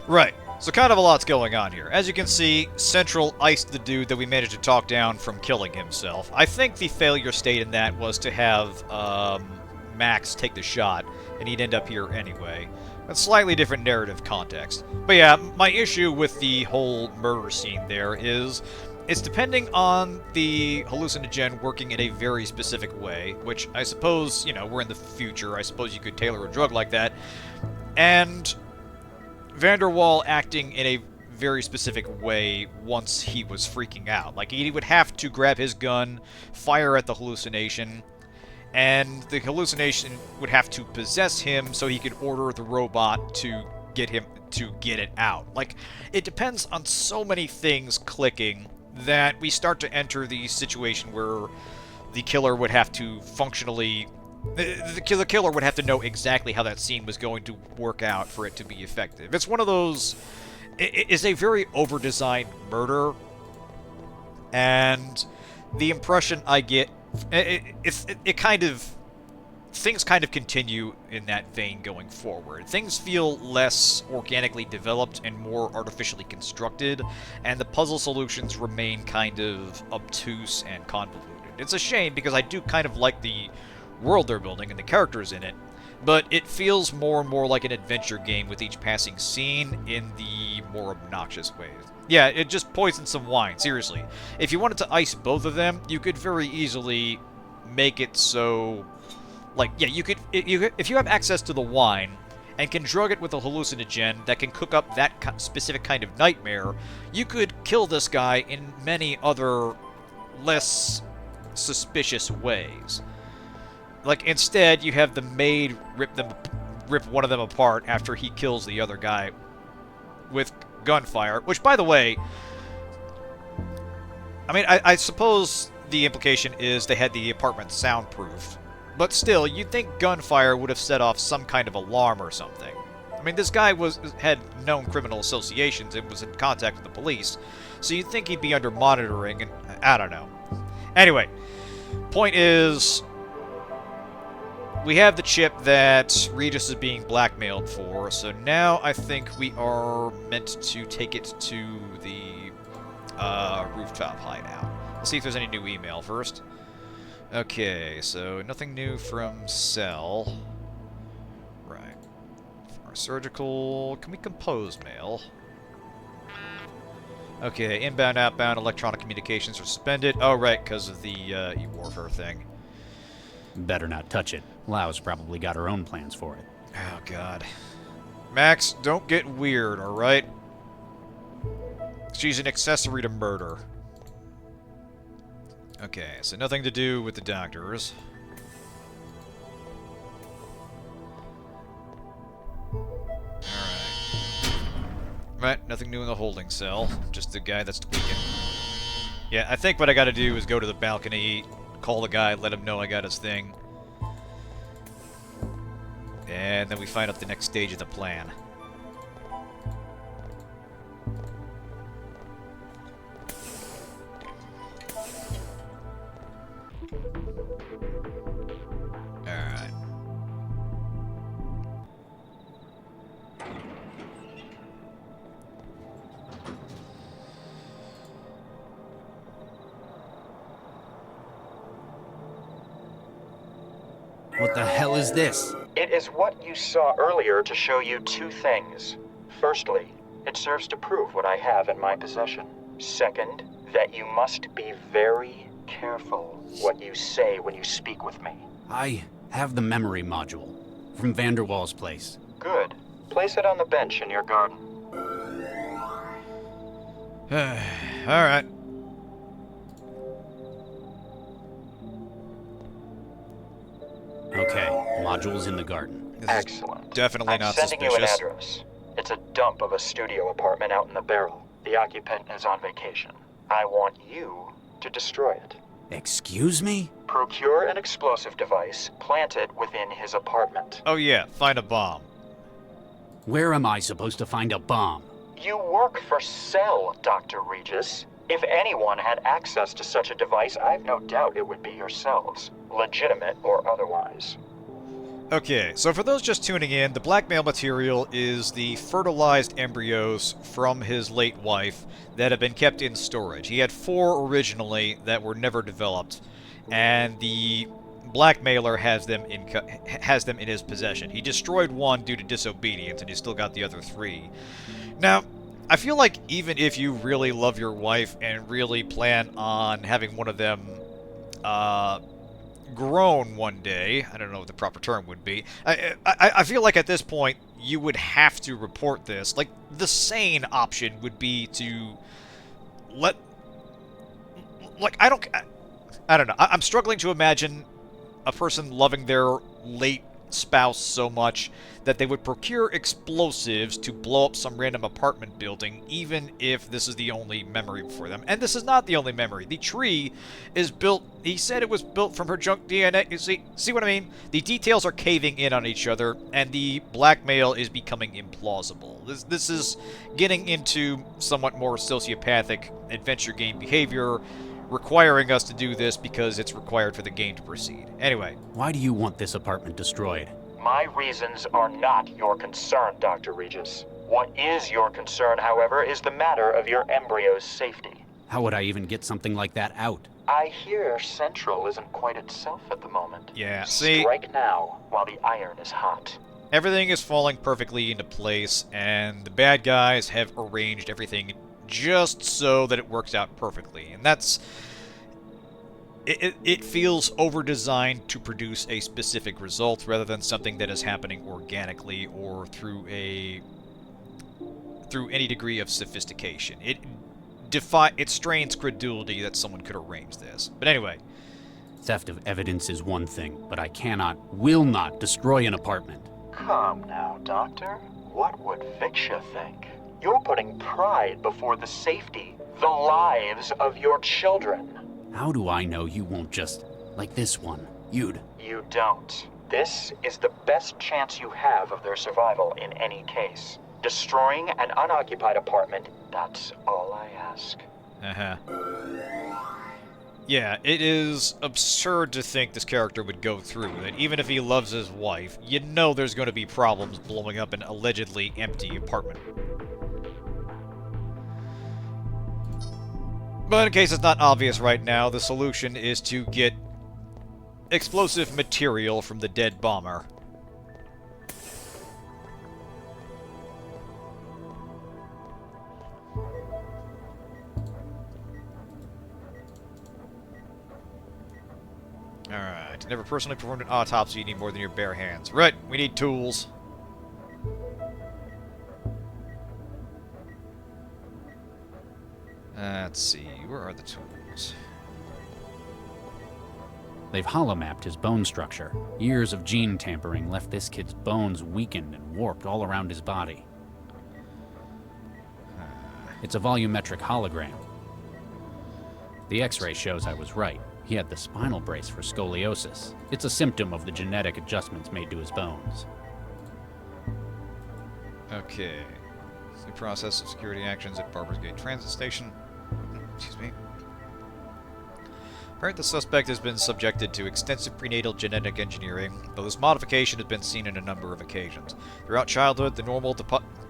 Right. So kind of a lot's going on here. As you can see, Central iced the dude that we managed to talk down from killing himself. I think the failure state in that was to have Max take the shot, and he'd end up here anyway. A slightly different narrative context. But yeah, my issue with the whole murder scene there is it's depending on the hallucinogen working in a very specific way, which I suppose, you know, we're in the future. I suppose you could tailor a drug like that. And Vanderwall acting in a very specific way once he was freaking out. Like, he would have to grab his gun, fire at the hallucination, and the hallucination would have to possess him so he could order the robot to get it out. Like, it depends on so many things clicking that we start to enter the situation where the killer would have to functionally... The killer would have to know exactly how that scene was going to work out for it to be effective. It's one of those... It's a very over-designed murder, and the impression I get... It kind of... Things kind of continue in that vein going forward. Things feel less organically developed and more artificially constructed, and the puzzle solutions remain kind of obtuse and convoluted. It's a shame because I do kind of like the world they're building and the characters in it, but it feels more and more like an adventure game with each passing scene in the more obnoxious ways. Yeah, it just poisons some wine, seriously. If you wanted to ice both of them, you could very easily make it so... Like, yeah, if you have access to the wine and can drug it with a hallucinogen that can cook up that specific kind of nightmare, you could kill this guy in many other less suspicious ways. Like, instead, you have the maid rip one of them apart after he kills the other guy with gunfire, which, by the way, I mean, I suppose the implication is they had the apartment soundproofed. But still, you'd think gunfire would have set off some kind of alarm or something. I mean, this guy had known criminal associations and was in contact with the police, so you'd think he'd be under monitoring, and I don't know. Anyway, point is, we have the chip that Regis is being blackmailed for, so now I think we are meant to take it to the rooftop hideout. Let's see if there's any new email first. Okay, so nothing new from Cell. Right. Our surgical... Can we compose mail? Okay, inbound, outbound, electronic communications are suspended. Oh, right, because of the e-warfare thing. Better not touch it. Lau's probably got her own plans for it. Oh, God. Max, don't get weird, alright? She's an accessory to murder. Okay, so nothing to do with the doctors. Alright. Right, nothing new in the holding cell. Just the guy that's tweaking. Yeah, I think what I gotta do is go to the balcony, call the guy, let him know I got his thing. And then we find out the next stage of the plan. Alright. What the hell is this? It is what you saw earlier to show you two things. Firstly, it serves to prove what I have in my possession. Second, that you must be very careful what you say when you speak with me. I have the memory module from Vanderwall's place. Good. Place it on the bench in your garden. Alright. Okay, module's in the garden. Excellent. Definitely I'm not sending suspicious. you an address. It's a dump of a studio apartment out in the barrel. The occupant is on vacation. I want you to destroy it. Excuse me? Procure an explosive device, plant it within his apartment. Oh yeah, find a bomb. Where am I supposed to find a bomb? You work for Cell, Dr. Regis. If anyone had access to such a device, I've no doubt it would be yourselves, legitimate or otherwise. Okay, so for those just tuning in, the blackmail material is the fertilized embryos from his late wife that have been kept in storage. He had 4 originally that were never developed, and the blackmailer has them in his possession. He destroyed 1 due to disobedience, and he's still got the other 3. Now, I feel like even if you really love your wife and really plan on having one of them, grown one day, I don't know what the proper term would be, I feel like at this point you would have to report this. Like, the sane option would be to let... Like, I don't know. I'm struggling to imagine a person loving their late spouse so much that they would procure explosives to blow up some random apartment building, even if this is the only memory for them. And this is not the only memory. The tree is built... He said it was built from her junk DNA. You see what I mean? The details are caving in on each other, and the blackmail is becoming implausible. This is getting into somewhat more sociopathic adventure game behavior, requiring us to do this because it's required for the game to proceed. Anyway. Why do you want this apartment destroyed? My reasons are not your concern, Dr. Regis. What is your concern, however, is the matter of your embryo's safety. How would I even get something like that out? I hear Central isn't quite itself at the moment. Yeah, see? Strike now, while the iron is hot. Everything is falling perfectly into place, and the bad guys have arranged everything just so that it works out perfectly. And that's... It feels over-designed to produce a specific result rather than something that is happening organically or through any degree of sophistication. It strains credulity that someone could arrange this. But anyway. Theft of evidence is one thing, but I will not destroy an apartment. Come now, Doctor. What would Viksha think? You're putting pride before the safety, the lives of your children. How do I know you won't just, like this one, You don't. This is the best chance you have of their survival in any case. Destroying an unoccupied apartment, that's all I ask. Yeah, it is absurd to think this character would go through with it. Even if he loves his wife, you know there's going to be problems blowing up an allegedly empty apartment. But in case it's not obvious right now, the solution is to get explosive material from the dead bomber. Alright, never personally performed an autopsy, you need more than your bare hands. Right, we need tools. Let's see, where are the tools? They've holomapped his bone structure. Years of gene tampering left this kid's bones weakened and warped all around his body. It's a volumetric hologram. The X-ray shows I was right. He had the spinal brace for scoliosis. It's a symptom of the genetic adjustments made to his bones. Okay. The process of security actions at Barber's Gate Transit Station. Excuse me. Apparently, the suspect has been subjected to extensive prenatal genetic engineering, though this modification has been seen in a number of occasions. Throughout childhood, the normal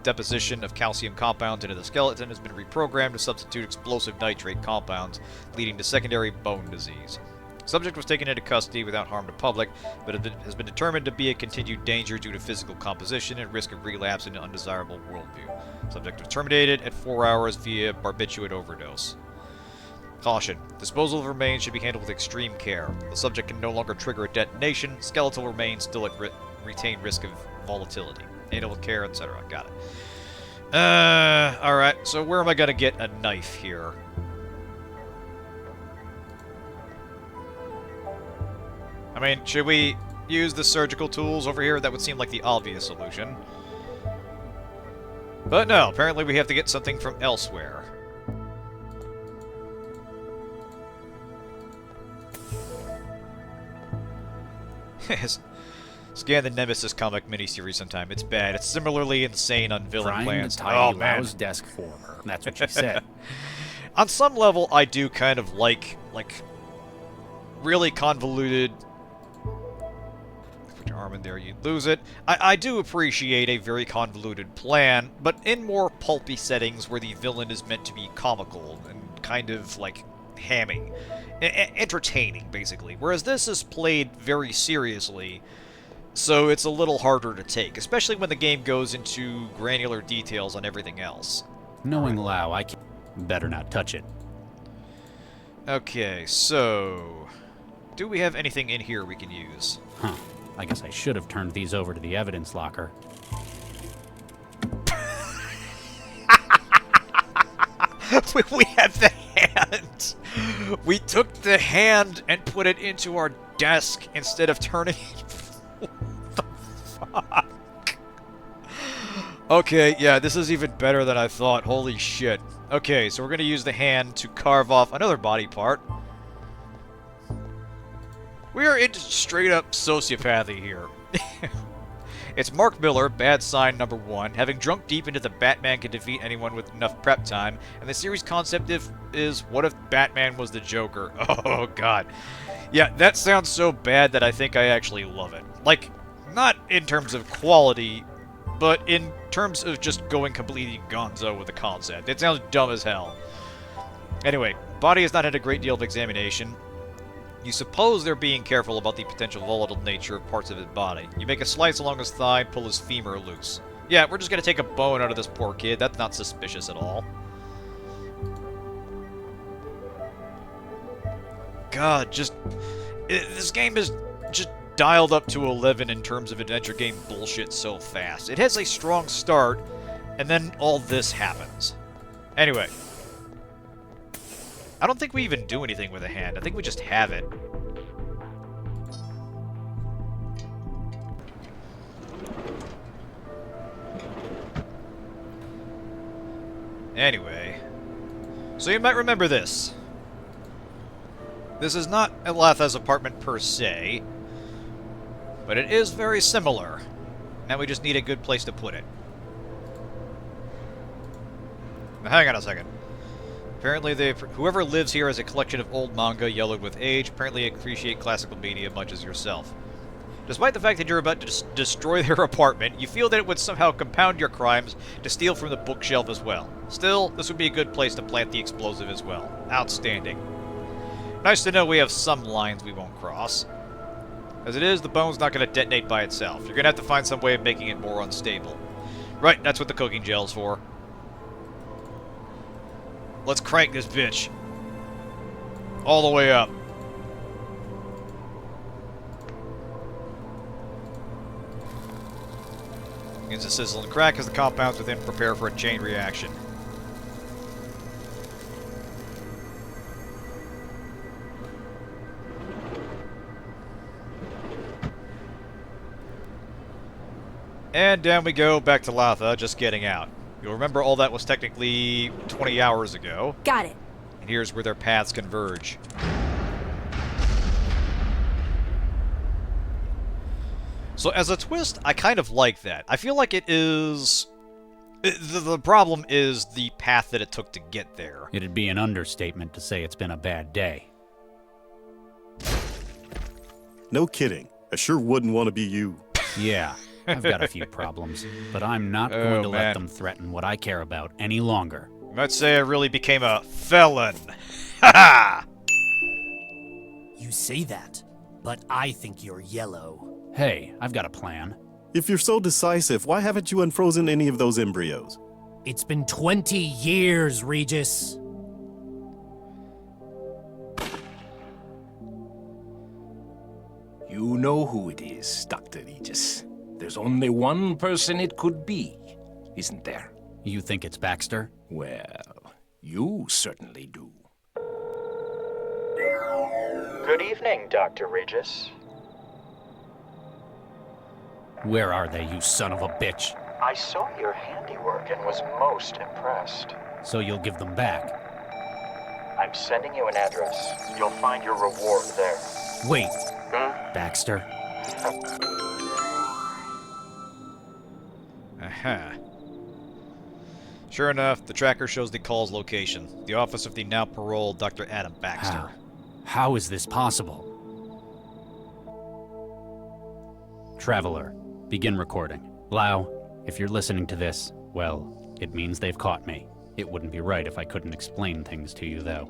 deposition of calcium compounds into the skeleton has been reprogrammed to substitute explosive nitrate compounds, leading to secondary bone disease. The subject was taken into custody without harm to public, but has been determined to be a continued danger due to physical composition and risk of relapse into undesirable worldview. Subject was terminated at 4 hours via barbiturate overdose. Caution. Disposal of remains should be handled with extreme care. The subject can no longer trigger a detonation. Skeletal remains still retain risk of volatility. Handle with care, etc. Got it. Alright, so where am I gonna get a knife here? I mean, should we use the surgical tools over here? That would seem like the obvious solution. But no, apparently we have to get something from elsewhere. Scan the Nemesis comic miniseries sometime. It's bad. It's similarly insane on villain plans. Oh, man. Desk for her. That's what she said. On some level, I do kind of like really convoluted... Put your arm and there you'd lose it. I do appreciate a very convoluted plan, but in more pulpy settings where the villain is meant to be comical and kind of, like, hammy. Entertaining, basically. Whereas this is played very seriously, so it's a little harder to take, especially when the game goes into granular details on everything else. Knowing Lao, I can better not touch it. Okay, so... do we have anything in here we can use? Huh. I guess I should have turned these over to the evidence locker. We have the hand! We took the hand and put it into our desk instead of turning it. What the fuck? Okay, yeah, this is even better than I thought. Holy shit. Okay, so we're gonna use the hand to carve off another body part. We are into straight-up sociopathy here. It's Mark Miller, bad sign number 1, having drunk deep into the Batman can defeat anyone with enough prep time, and the series concept is, what if Batman was the Joker? Oh, God. Yeah, that sounds so bad that I think I actually love it. Like, not in terms of quality, but in terms of just going completely gonzo with the concept. It sounds dumb as hell. Anyway, body has not had a great deal of examination. You suppose they're being careful about the potential volatile nature of parts of his body. You make a slice along his thigh, pull his femur loose. Yeah, we're just gonna take a bone out of this poor kid. That's not suspicious at all. God, this game is just dialed up to 11 in terms of adventure game bullshit so fast. It has a strong start, and then all this happens. Anyway. I don't think we even do anything with a hand. I think we just have it. Anyway. So you might remember this. This is not Latha's apartment per se, but it is very similar. Now we just need a good place to put it. Now hang on a second. Apparently, whoever lives here has a collection of old manga yellowed with age. Apparently, appreciate classical media much as yourself. Despite the fact that you're about to destroy their apartment, you feel that it would somehow compound your crimes to steal from the bookshelf as well. Still, this would be a good place to plant the explosive as well. Outstanding. Nice to know we have some lines we won't cross. As it is, the bone's not going to detonate by itself. You're going to have to find some way of making it more unstable. Right, that's what the cooking gel's for. Let's crank this bitch. All the way up. Begins to sizzle and crack as the compounds within prepare for a chain reaction. And down we go, back to Latha, just getting out. You'll remember all that was technically 20 hours ago. Got it. And here's where their paths converge. So as a twist, I kind of like that. I feel like it is... The problem is the path that it took to get there. It'd be an understatement to say it's been a bad day. No kidding. I sure wouldn't want to be you. Yeah, I've got a few problems, but I'm not going to let them threaten what I care about any longer. You might say I really became a felon. Ha ha! You say that, but I think you're yellow. Hey, I've got a plan. If you're so decisive, why haven't you unfrozen any of those embryos? It's been 20 years, Regis. You know who it is, Dr. Regis. There's only one person it could be, isn't there? You think it's Baxter? Well, you certainly do. Good evening, Dr. Regis. Where are they, you son of a bitch? I saw your handiwork and was most impressed. So you'll give them back? I'm sending you an address. You'll find your reward there. Wait, Baxter. Aha. Sure enough, the tracker shows the call's location. The office of the now paroled Dr. Adam Baxter. How is this possible? Traveler, begin recording. Lau, if you're listening to this, well, it means they've caught me. It wouldn't be right if I couldn't explain things to you, though.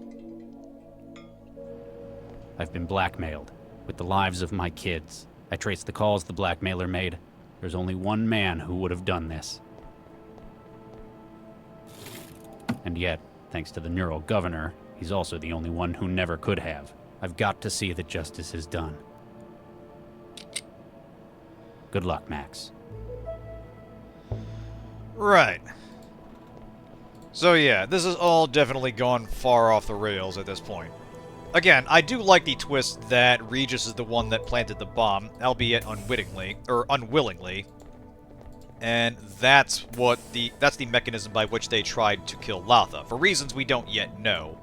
I've been blackmailed, with the lives of my kids. I traced the calls the blackmailer made. There's only one man who would have done this. And yet, thanks to the neural governor, he's also the only one who never could have. I've got to see that justice is done. Good luck, Max. Right. So yeah, this has all definitely gone far off the rails at this point. Again, I do like the twist that Regis is the one that planted the bomb, albeit unwillingly. And that's the mechanism by which they tried to kill Latha, for reasons we don't yet know.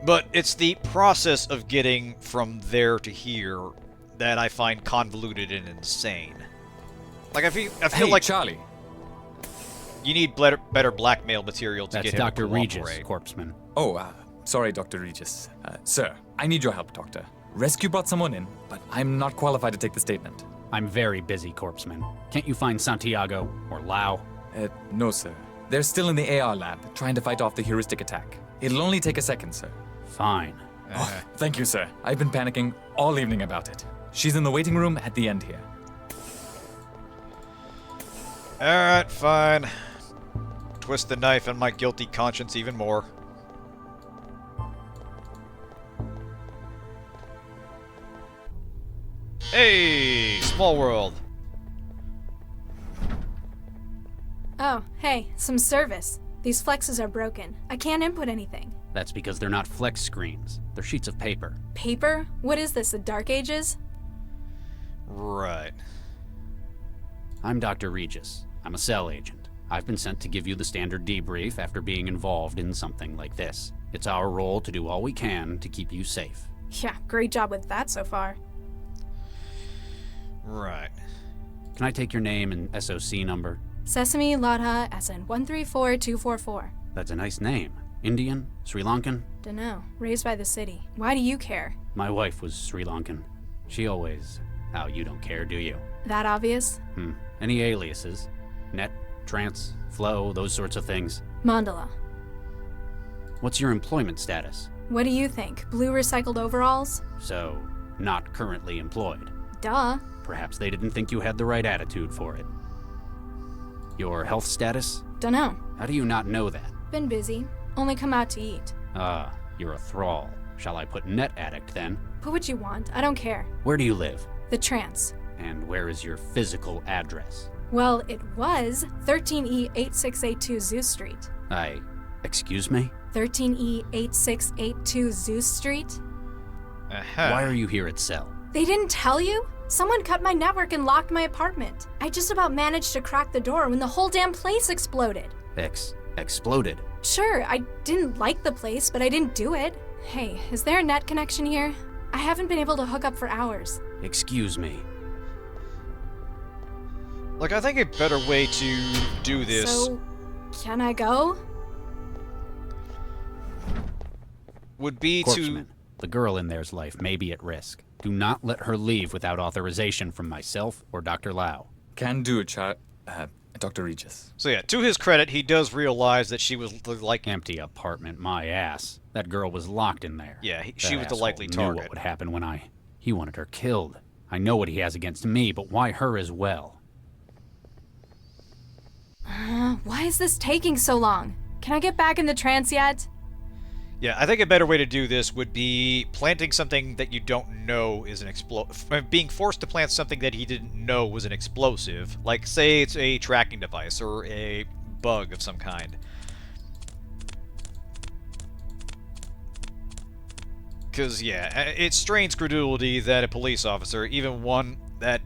But it's the process of getting from there to here that I find convoluted and insane. Like I feel Hey, like Charlie. you need better blackmail material to That's get him Dr. to Regis, cooperate. corpseman. Oh, sorry, Dr. Regis. Sir, I need your help, Doctor. Rescue brought someone in, but I'm not qualified to take the statement. I'm very busy, corpseman. Can't you find Santiago or Lau? No, sir. They're still in the AR lab, trying to fight off the heuristic attack. It'll only take a second, sir. Fine. Oh, thank you, sir. I've been panicking all evening about it. She's in the waiting room at the end here. Alright, fine. Twist the knife in my guilty conscience even more. Hey, small world. Oh, hey, some service. These flexes are broken. I can't input anything. That's because they're not flex screens. They're sheets of paper. Paper? What is this, the Dark Ages? Right. I'm Dr. Regis. I'm a cell agent. I've been sent to give you the standard debrief after being involved in something like this. It's our role to do all we can to keep you safe. Yeah, great job with that so far. Right. Can I take your name and SOC number? Sesame Latha SN 134244. That's a nice name. Indian? Sri Lankan? Dunno. Raised by the city. Why do you care? My wife was Sri Lankan. She always... Oh, you don't care, do you? That obvious? Any aliases? Net, trance, flow, those sorts of things? Mandala. What's your employment status? What do you think? Blue recycled overalls? So, not currently employed. Duh. Perhaps they didn't think you had the right attitude for it. Your health status? Dunno. How do you not know that? Been busy. Only come out to eat. Ah, you're a thrall. Shall I put net addict then? Put what you want. I don't care. Where do you live? The trance. And where is your physical address? Well, it was 13E8682 Zeus Street. Excuse me? 13E8682 Zeus Street? Why are you here at Cell? They didn't tell you? Someone cut my network and locked my apartment. I just about managed to crack the door when the whole damn place exploded. Exploded? Sure, I didn't like the place, but I didn't do it. Hey, is there a net connection here? I haven't been able to hook up for hours. Excuse me. Look, I think a better way to do this... So, can I go? would be Corpseman, the girl in there's life may be at risk. Do not let her leave without authorization from myself or Dr. Lau. Can do it, Dr. Regis. So yeah, to his credit, he does realize that she was like... Empty apartment, my ass. That girl was locked in there. Yeah, she That was the asshole likely knew target. what would happen when He wanted her killed. I know what he has against me, but why her as well? Why is this taking so long? Can I get back in the trance yet? Yeah, I think a better way to do this would be planting something that you don't know is an being forced to plant something that he didn't know was an explosive. Like, say it's a tracking device or a bug of some kind. Because, yeah, it strains credulity that a police officer, even one that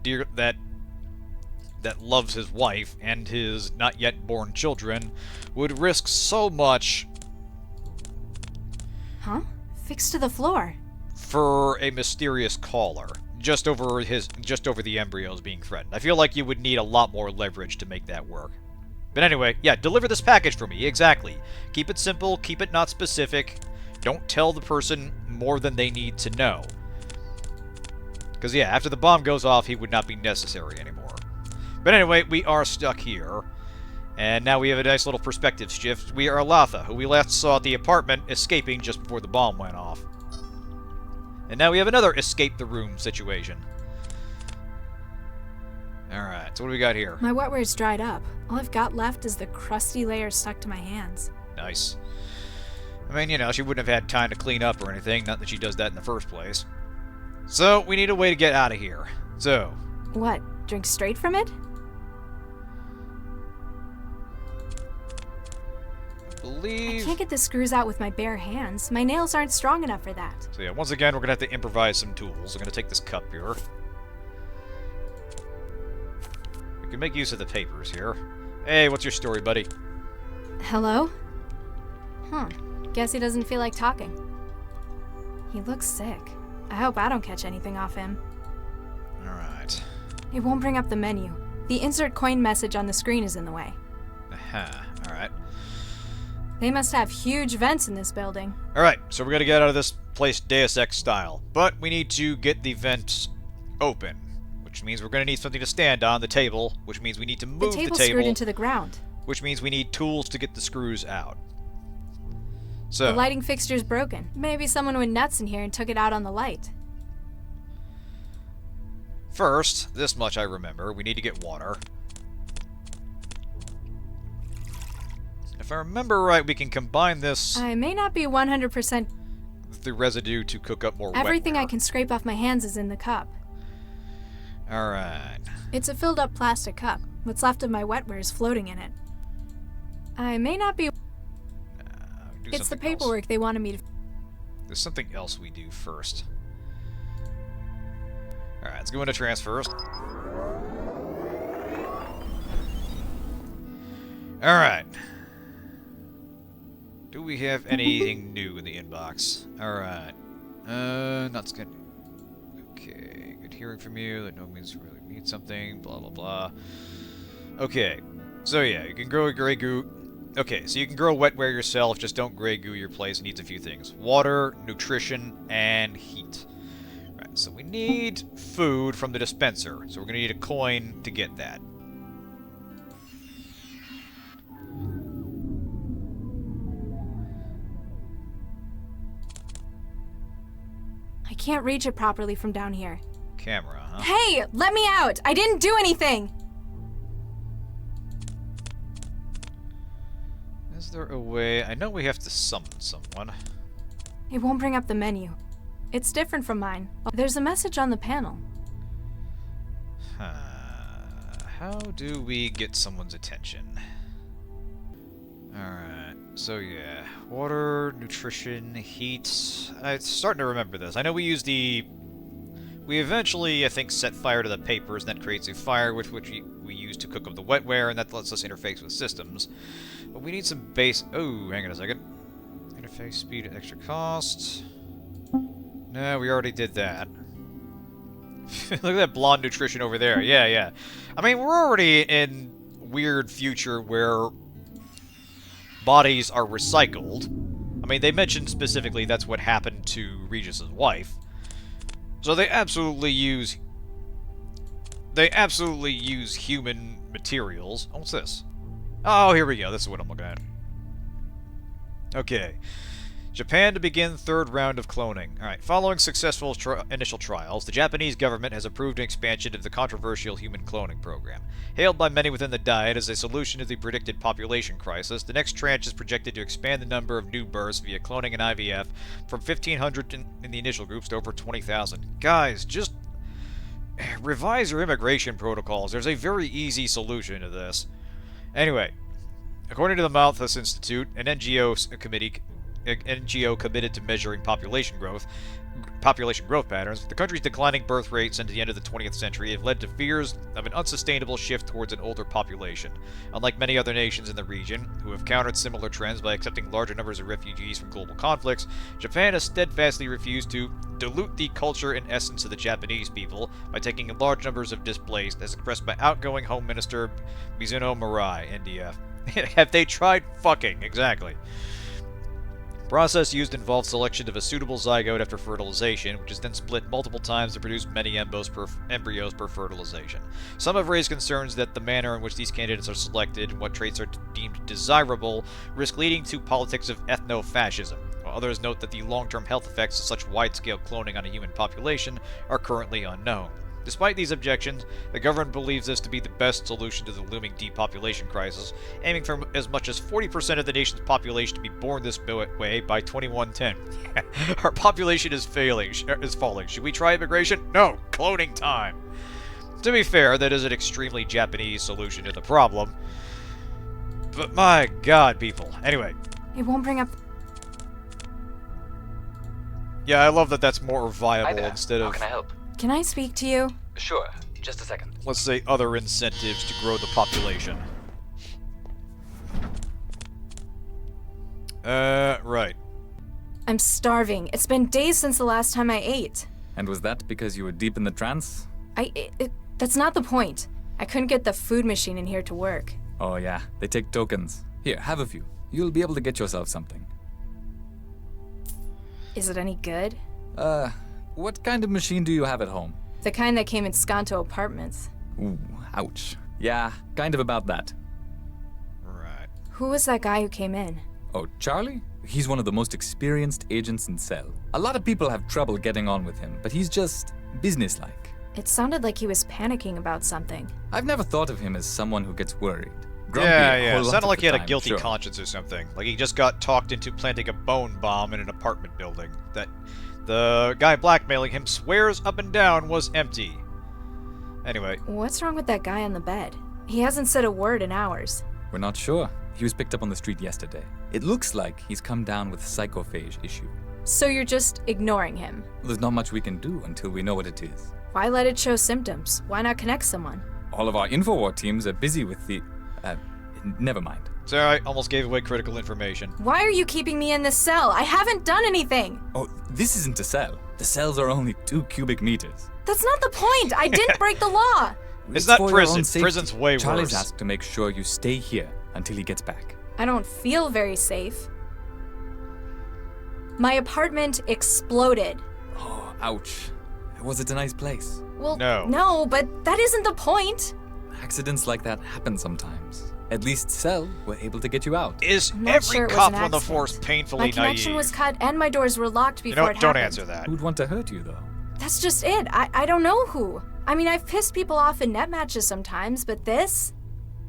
loves his wife and his not yet born children, would risk so much Fixed to the floor. for a mysterious caller, just over the embryos being threatened. I feel like you would need a lot more leverage to make that work. But anyway, yeah, deliver this package for me, exactly. Keep it simple, keep it not specific. Don't tell the person more than they need to know. Because, yeah, after the bomb goes off, he would not be necessary anymore. But anyway, we are stuck here. And now we have a nice little perspective shift. We are Latha, who we last saw at the apartment escaping just before the bomb went off. And now we have another escape the room situation. Alright, so what do we got here? My wetware's dried up. All I've got left is the crusty layer stuck to my hands. Nice. I mean, you know, she wouldn't have had time to clean up or anything, not that she does that in the first place. So, we need a way to get out of here. So... What? Drink straight from it? I can't get the screws out with my bare hands. My nails aren't strong enough for that. So yeah, once again, we're going to have to improvise some tools. I'm going to take this cup here. We can make use of the papers here. Hey, what's your story, buddy? Hello? Guess he doesn't feel like talking. He looks sick. I hope I don't catch anything off him. Alright. It won't bring up the menu. The insert coin message on the screen is in the way. Aha, alright. They must have huge vents in this building. Alright, so we're going to get out of this place Deus Ex style. But we need to get the vents open. Which means we're going to need something to stand on, the table. Which means we need to move the table. The table's screwed into the ground. Which means we need tools to get the screws out. So... The lighting fixture's broken. Maybe someone went nuts in here and took it out on the light. First, this much I remember, we need to get water. If I remember right, we can combine this... I may not be 100%... the residue to cook up more Everything wetware. I can scrape off my hands is in the cup. Alright. It's a filled-up plastic cup. What's left of my wetware is floating in it. I may not be... It's the paperwork they wanted me to... There's something else we do first. Alright, let's go into transfers. Alright. Do we have anything new in the inbox? Alright. Not good. Okay, good hearing from you. That no means really means something. Blah, blah, blah. Okay. So yeah, you can grow a gray goo. Okay, so you can grow wetware yourself, just don't gray goo your place. It needs a few things. Water, nutrition, and heat. Right, so we need food from the dispenser. So we're going to need a coin to get that. I can't reach it properly from down here. Camera, huh? Hey! Let me out! I didn't do anything! Is there a way... I know we have to summon someone. It won't bring up the menu. It's different from mine. There's a message on the panel. How do we get someone's attention? Alright, so yeah. Water, nutrition, heat... I'm starting to remember this. I know we use the... We eventually, I think, set fire to the papers, and that creates a fire with which we use to cook up the wetware, and that lets us interface with systems. But we need some base... Oh, hang on a second. Interface speed at extra cost. No, we already did that. Look at that blonde nutrition over there. Yeah, yeah. I mean, we're already in weird future where bodies are recycled. I mean, they mentioned specifically that's what happened to Regis's wife. So they absolutely use human materials. Oh, what's this? Oh, here we go. This is what I'm looking at. Okay. Japan to begin third round of cloning. Alright, following successful initial trials, the Japanese government has approved an expansion of the controversial human cloning program. Hailed by many within the Diet as a solution to the predicted population crisis, the next tranche is projected to expand the number of new births via cloning and IVF from 1,500 in the initial groups to over 20,000. Guys, just revise your immigration protocols. There's a very easy solution to this. Anyway, according to the Malthus Institute, an NGO committed to measuring population growth patterns, the country's declining birth rate since the end of the 20th century have led to fears of an unsustainable shift towards an older population. Unlike many other nations in the region, who have countered similar trends by accepting larger numbers of refugees from global conflicts, Japan has steadfastly refused to dilute the culture and essence of the Japanese people by taking large numbers of displaced, as expressed by outgoing Home Minister Mizuno Murai, NDF. Have they tried fucking? Exactly. Process used involves selection of a suitable zygote after fertilization, which is then split multiple times to produce many embryos per fertilization. Some have raised concerns that the manner in which these candidates are selected and what traits are deemed desirable risk leading to politics of ethno-fascism, while others note that the long-term health effects of such wide-scale cloning on a human population are currently unknown. Despite these objections, the government believes this to be the best solution to the looming depopulation crisis, aiming for as much as 40% of the nation's population to be born this way by 2110. Our population is falling. Should we try immigration? No! Cloning time! To be fair, that is an extremely Japanese solution to the problem. But my god, people. Anyway. It won't bring up... Yeah, I love that that's more viable Hi there. instead of... How can I help? Can I speak to you? Sure. Just a second. let's say, other incentives to grow the population. Right. I'm starving. It's been days since the last time I ate. And was that because you were deep in the trance? That's not the point. I couldn't get the food machine in here to work. Oh yeah, they take tokens. Here, have a few. You'll be able to get yourself something. Is it any good? What kind of machine do you have at home? The kind that came in Skanto apartments. Ooh, ouch. Yeah, kind of about that. Right. Who was that guy who came in? Oh, Charlie? He's one of the most experienced agents in Cell. A lot of people have trouble getting on with him, but he's just businesslike. It sounded like he was panicking about something. I've never thought of him as someone who gets worried. Grumpy Yeah, a yeah. whole lot Sounded of like the he had a time, guilty sure. conscience or something. Like he just got talked into planting a bone bomb in an apartment building that the guy blackmailing him swears up and down was empty. Anyway. What's wrong with that guy on the bed? He hasn't said a word in hours. We're not sure. He was picked up on the street yesterday. It looks like he's come down with psychophage issue. So you're just ignoring him. There's not much we can do until we know what it is. Why let it show symptoms? Why not connect someone? All of our Infowar teams are busy with the... never mind. It's alright, almost gave away critical information. Why are you keeping me in this cell? I haven't done anything! Oh, this isn't a cell. The cells are only 2 cubic meters. That's not the point! I didn't break the law! It's not for your prison. own safety. Prison's way Charlie's worse. asked to make sure you stay here until he gets back. I don't feel very safe. My apartment exploded. Oh, ouch. Was it a nice place? Well, No. no, but that isn't the point. Accidents like that happen sometimes. At least Cell were able to get you out. Is I'm not every sure it was cop an on the accident. force painfully My connection naive? was cut and my doors were locked You before know it what? Don't happened. answer that. Who'd want to hurt you, though? That's just it. I don't know who. I mean, I've pissed people off in net matches sometimes, but this?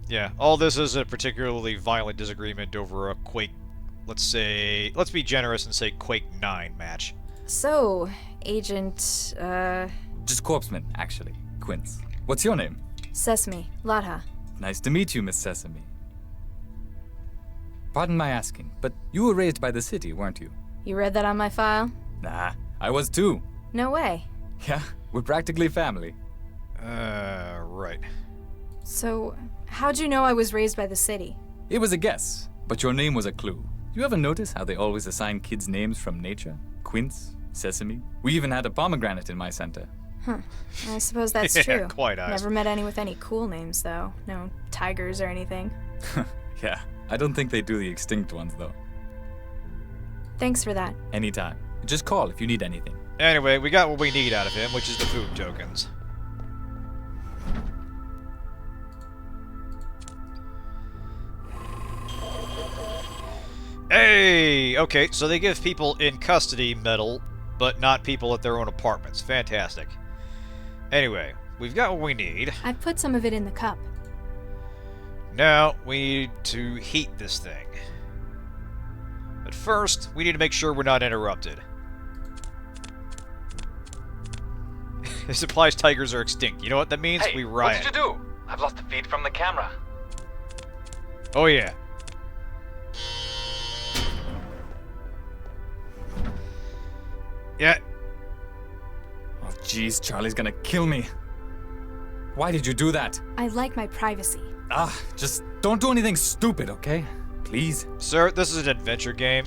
Yeah, all this is a particularly violent disagreement over a Quake, let's be generous and say Quake 9 match. So, Agent, Just Corpseman, actually. Quince. What's your name? Sesame, Latha. Nice to meet you, Miss Sesame. Pardon my asking, but you were raised by the city, weren't you? You read that on my file? Nah, I was too. No way. Yeah, we're practically family. Right. So, how'd you know I was raised by the city? It was a guess, but your name was a clue. You ever notice how they always assign kids names from nature? Quince, Sesame. We even had a pomegranate in my center. Huh. I suppose that's Yeah, true. quite honest. Never met any with any cool names, though. No tigers or anything. Yeah, I don't think they do the extinct ones, though. Thanks for that. Anytime. Just call if you need anything. Anyway, we got what we need out of him, which is the food tokens. Hey! Okay, so they give people in custody metal, but not people at their own apartments. Fantastic. Anyway, we've got what we need. I've put some of it in the cup. Now, we need to heat this thing. But first, we need to make sure we're not interrupted. This implies tigers are extinct. You know what that means? Hey, We what riot. did you do? I've lost the feed from the camera. Oh yeah. Yeah. Oh, jeez, Charlie's gonna kill me. Why did you do that? I like my privacy. Just don't do anything stupid, okay? Please? Sir, this is an adventure game.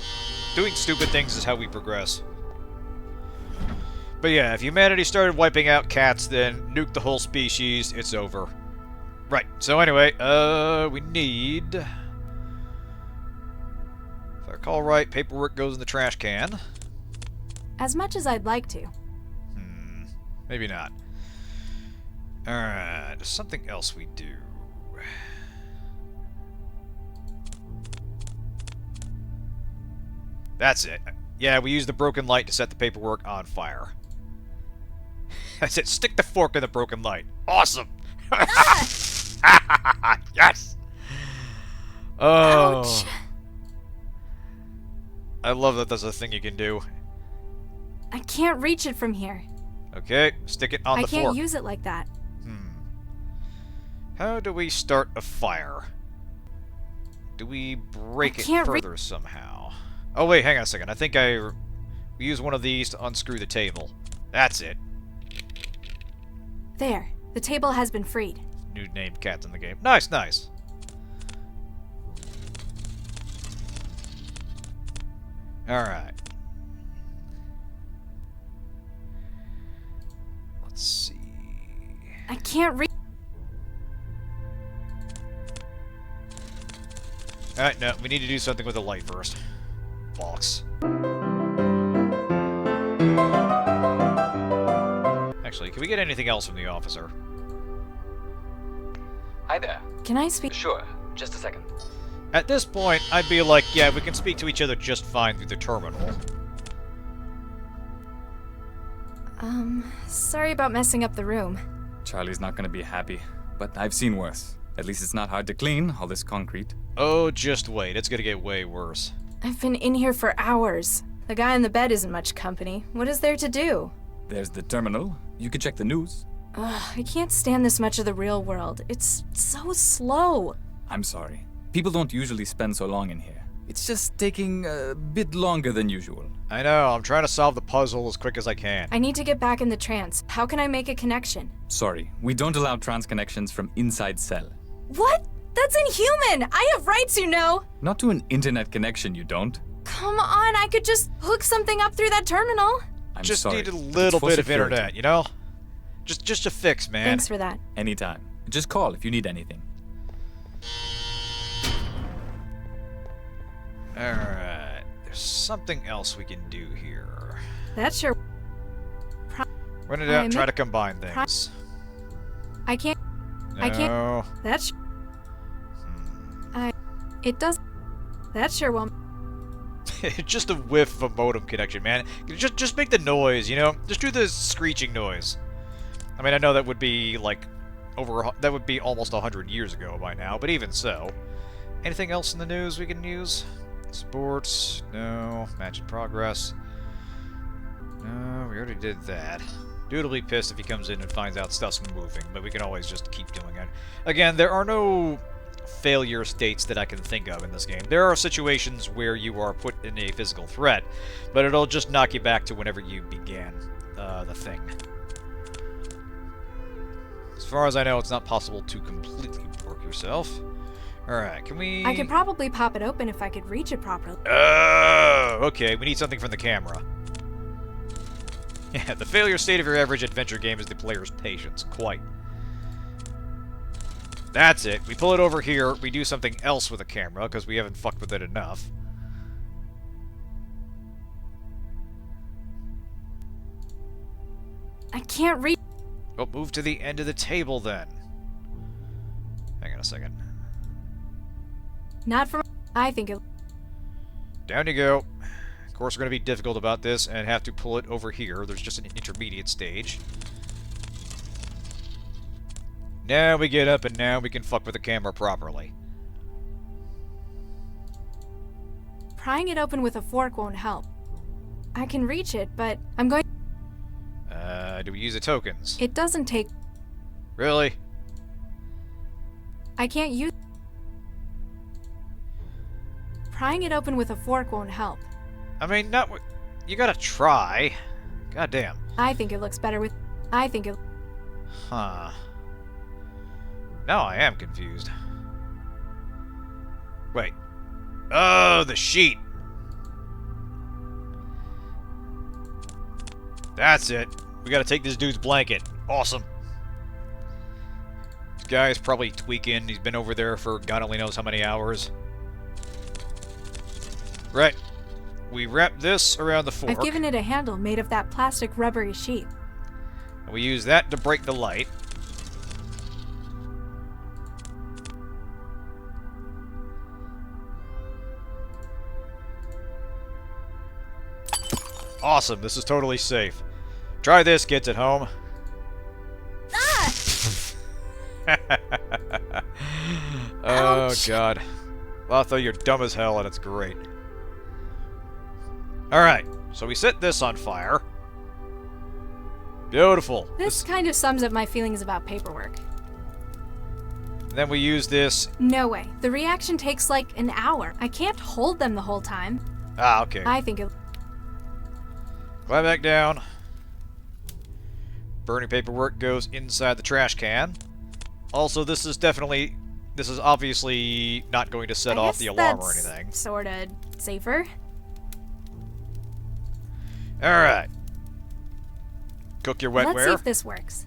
Doing stupid things is how we progress. But yeah, if humanity started wiping out cats, then nuke the whole species, it's over. Right, so anyway, we need... I recall right, paperwork goes in the trash can. As much as I'd like to. Maybe not. Alright, there's something else we do. That's it. Yeah, we use the broken light to set the paperwork on fire. That's it. Stick the fork in the broken light. Awesome! Yes! Oh. Ouch. I love that that's a thing you can do. I can't reach it from here. Okay, stick it on I the can't fork. use it like that. How do we start a fire? Do we break it further somehow? Oh wait, hang on a second. I think we use one of these to unscrew the table. That's it. There. The table has been freed. New named cats in the game. Nice, nice. Alright. Let's see. I can't reach. Alright, no, we need to do something with the light first. Bollocks. Actually, can we get anything else from the officer? Hi there. Can I speak? Sure, just a second. At this point, I'd be like, yeah, we can speak to each other just fine through the terminal. Sorry about messing up the room. Charlie's not gonna be happy, but I've seen worse. At least it's not hard to clean, all this concrete. Oh, just wait. It's gonna get way worse. I've been in here for hours. The guy in the bed isn't much company. What is there to do? There's the terminal. You can check the news. Ugh, I can't stand this much of the real world. It's so slow. I'm sorry. People don't usually spend so long in here. It's just taking a bit longer than usual. I know. I'm trying to solve the puzzle as quick as I can. I need to get back in the trance. How can I make a connection? Sorry, we don't allow trans connections from inside cell. What? That's inhuman! I have rights, you know! Not to an internet connection, you don't. Come on, I could just hook something up through that terminal. I'm just sorry. need a little It's for bit of security. internet, you know? Just a fix, man. Thanks for that. Anytime. Just call if you need anything. Alright. There's something else we can do here. That's sure. Run it out and try to combine things. I can't. No. I can't. That's. It does. That sure won't. Just a whiff of a modem connection, man. Just make the noise, you know? Just do the screeching noise. I mean, I know that would be, like, that would be almost 100 years ago by now, but even so. Anything else in the news we can use? Sports? No. Match in progress? No, we already did that. Dude will be pissed if he comes in and finds out stuff's moving, but we can always just keep doing it. Again, there are no failure states that I can think of in this game. There are situations where you are put in a physical threat, but it'll just knock you back to whenever you began the thing. As far as I know, it's not possible to completely work yourself. Alright, can we... I could probably pop it open if I could reach it properly. Oh, okay, we need something from the camera. Yeah, the failure state of your average adventure game is the player's patience. Quite. That's it. We pull it over here, we do something else with the camera, because we haven't fucked with it enough. I can't reach. Well, move to the end of the table, then. Hang on a second. Not from. I think it. Down you go. Of course, we're going to be difficult about this and have to pull it over here. There's just an intermediate stage. Now we get up and now we can fuck with the camera properly. Prying it open with a fork won't help. I can reach it, but I'm going. Do we use the tokens? It doesn't take. Really? I can't use. Prying it open with a fork won't help. I mean, not. You gotta try. Goddamn. I think it looks better with. I think it. Huh. Now I am confused. Wait. Oh, the sheet. That's it. We gotta take this dude's blanket. Awesome. This guy's probably tweaking. He's been over there for God only knows how many hours. Right. We wrap this around the fork. I've given it a handle made of that plastic rubbery sheet. And we use that to break the light. Awesome, this is totally safe. Try this, kids at home. Oh, Ouch. God. Latha, you're dumb as hell, and it's great. Alright, so we set this on fire. Beautiful. This kind of sums up my feelings about paperwork. Then we use this. No way. The reaction takes like an hour. I can't hold them the whole time. Ah, okay. I think it... Climb back down. Burning paperwork goes inside the trash can. Also, this is obviously not going to set off the alarm or anything. Sorta safer. Alright. Cook your wetware. Let's see if this works.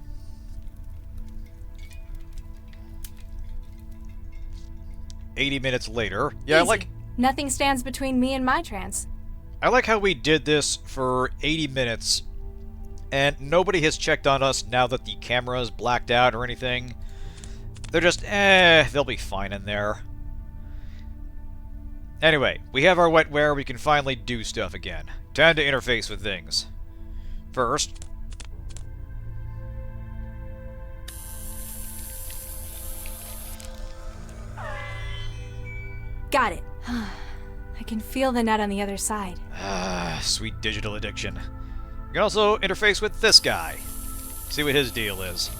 "80 minutes later." Yeah, Easy. Nothing stands between me and my trance. I like how we did this for 80 minutes, and nobody has checked on us now that the camera is blacked out or anything. They're just, they'll be fine in there. Anyway, we have our wetware, we can finally do stuff again. Time to interface with things. First, Got it. I can feel the net on the other side. sweet digital addiction. We can also interface with this guy. See what his deal is.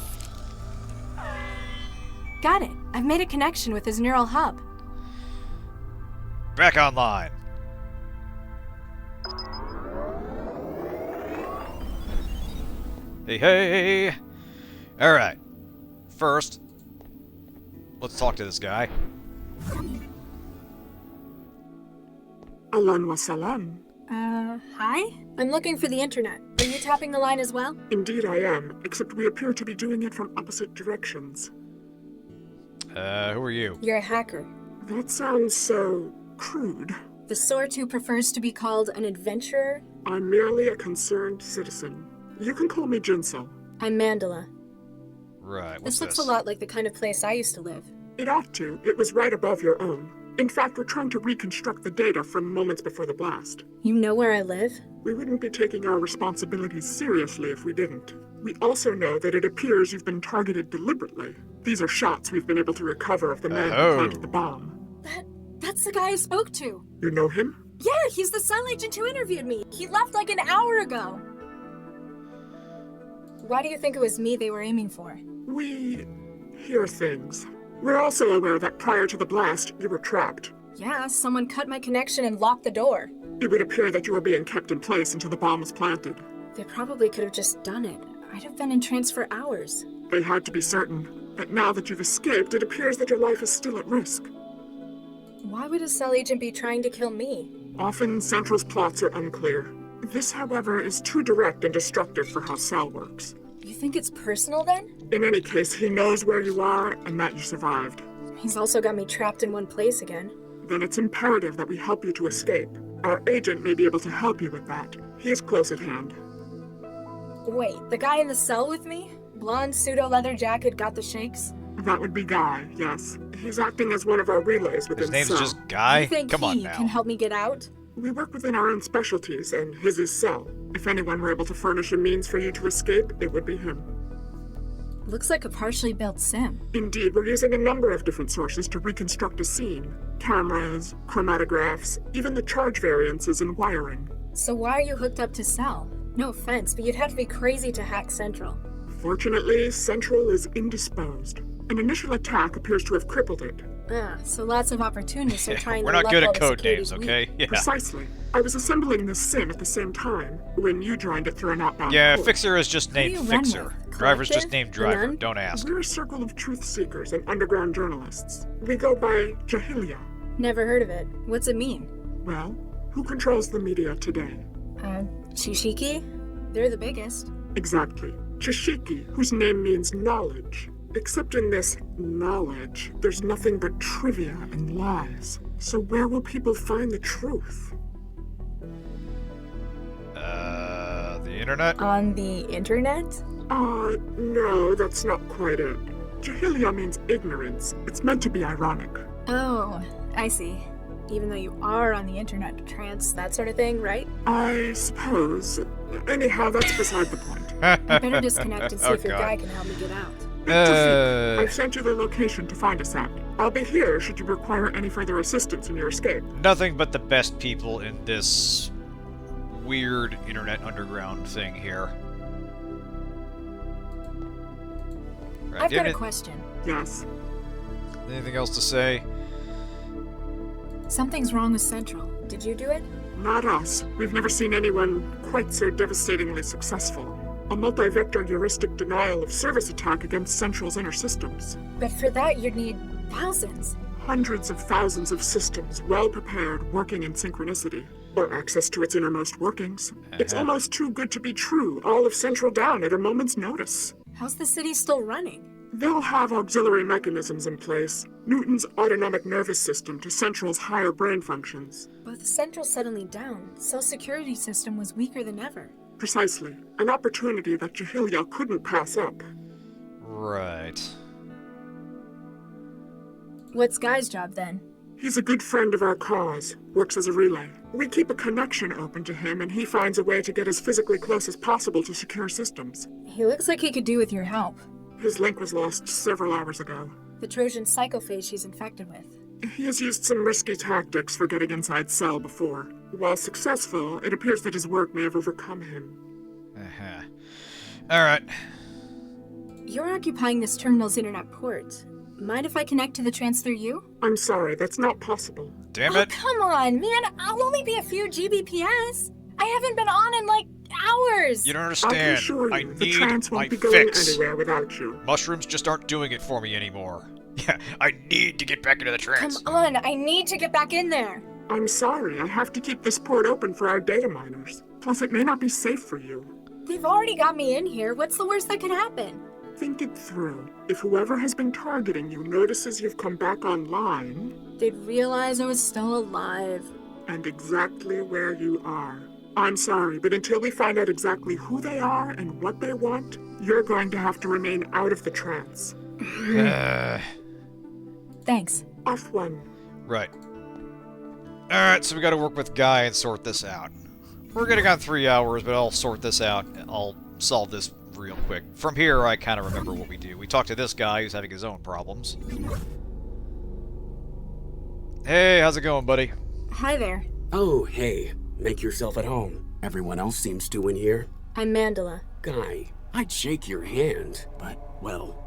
Got it. I've made a connection with his neural hub. Back online. Hey, hey! Alright. First, let's talk to this guy. Ahlan wa salam. Hi? I'm looking for the internet. Are you tapping the line as well? Indeed I am, except we appear to be doing it from opposite directions. Who are you? You're a hacker. That sounds so crude. The sort who prefers to be called an adventurer? I'm merely a concerned citizen. You can call me Jinsel. I'm Mandela. Right, This what's looks a lot like the kind of place I used to live. It ought to. It was right above your own. In fact, we're trying to reconstruct the data from moments before the blast. You know where I live? We wouldn't be taking our responsibilities seriously if we didn't. We also know that it appears you've been targeted deliberately. These are shots we've been able to recover of the man who planted the bomb. That's the guy I spoke to. You know him? Yeah, he's the cell agent who interviewed me. He left like an hour ago. Why do you think it was me they were aiming for? We hear things. We're also aware that prior to the blast, you were trapped. Yeah, someone cut my connection and locked the door. It would appear that you were being kept in place until the bomb was planted. They probably could have just done it. I'd have been in trance for hours. They had to be certain. But now that you've escaped, it appears that your life is still at risk. Why would a cell agent be trying to kill me? Often, Central's plots are unclear. This, however, is too direct and destructive for how Cell works. You think it's personal then? In any case, he knows where you are and that you survived. He's also got me trapped in one place again. Then it's imperative that we help you to escape. Our agent may be able to help you with that. He is close at hand. Wait, the guy in the cell with me? Blonde pseudo-leather jacket, got the shakes? That would be Guy, yes. He's acting as one of our relays within His name's Cell. just Guy? You think Come on he now. can help me get out? We work within our own specialties, and his is Cell. If anyone were able to furnish a means for you to escape, it would be him. Looks like a partially built sim. Indeed, we're using a number of different sources to reconstruct a scene. Cameras, chromatographs, even the charge variances and wiring. So why are you hooked up to Cell? No offense, but you'd have to be crazy to hack Central. Fortunately, Central is indisposed. An initial attack appears to have crippled it. Ah, so lots of opportunists are trying We're to not good level at the code security names, weak. okay? Yeah. Precisely. I was assembling this sim at the same time when you joined it through an outbound Yeah, port. Fixer is just do you named run Fixer. with? Driver's just Collective? named Driver. None? Don't ask. We're a circle of truth seekers and underground journalists. We go by Jahilia. Never heard of it. What's it mean? Well, who controls the media today? Chishiki? They're the biggest. Exactly. Chishiki, whose name means knowledge. Except in this knowledge, there's nothing but trivia and lies. So where will people find the truth? The internet? On the internet? No, that's not quite it. Jahilia means ignorance. It's meant to be ironic. Oh, I see. Even though you are on the internet, trance, that sort of thing, right? I suppose. Anyhow, that's beside the point. I better disconnect and see if your God. guy can help me get out. I've sent you the location to find us at. I'll be here should you require any further assistance in your escape. Nothing but the best people in this weird internet underground thing here. Right, I've do you got a have question. Yes. anything else to say? Something's wrong with Central. Did you do it? Not us. We've never seen anyone quite so devastatingly successful. A multi-vector heuristic denial of service attack against Central's inner systems. But for that, you'd need thousands. Hundreds of thousands of systems, well prepared, working in synchronicity. Or access to its innermost workings. It's almost too good to be true, all of Central down at a moment's notice. How's the city still running? They'll have auxiliary mechanisms in place. Newton's autonomic nervous system to Central's higher brain functions. But with Central suddenly down, Cell's security system was weaker than ever. Precisely. An opportunity that Jahilia couldn't pass up. Right. What's Guy's job then? He's a good friend of our cause, works as a relay. We keep a connection open to him, and he finds a way to get as physically close as possible to secure systems. He looks like he could do with your help. His link was lost several hours ago. The Trojan psychophage she's infected with. He has used some risky tactics for getting inside Cell before. While successful, it appears that his work may have overcome him. Alright. You're occupying this terminal's internet port. Mind if I connect to the trans through you? I'm sorry, that's not possible. Damn Oh, it. come on, man. I'll only be a few Gbps. I haven't been on in, like, hours. You don't I can understand. assure you, I the need trans my won't be going fix. anywhere without you. Mushrooms just aren't doing it for me anymore. Yeah, I need to get back into the trance. Come on, I need to get back in there. I'm sorry, I have to keep this port open for our data miners. Plus, it may not be safe for you. They've already got me in here. What's the worst that could happen? Think it through. If whoever has been targeting you notices you've come back online, They'd realize I was still alive. and exactly where you are. I'm sorry, but until we find out exactly who they are and what they want, you're going to have to remain out of the trance. Thanks. Off one. Right. Alright, so we gotta work with Guy and sort this out. We're getting on 3 hours, but I'll sort this out. I'll solve this real quick. From here, I kind of remember what we do. We talk to this guy who's having his own problems. Hey, how's it going, buddy? Hi there. Oh, hey. Make yourself at home. Everyone else seems to in here. I'm Mandela. Guy, I'd shake your hand, but, well...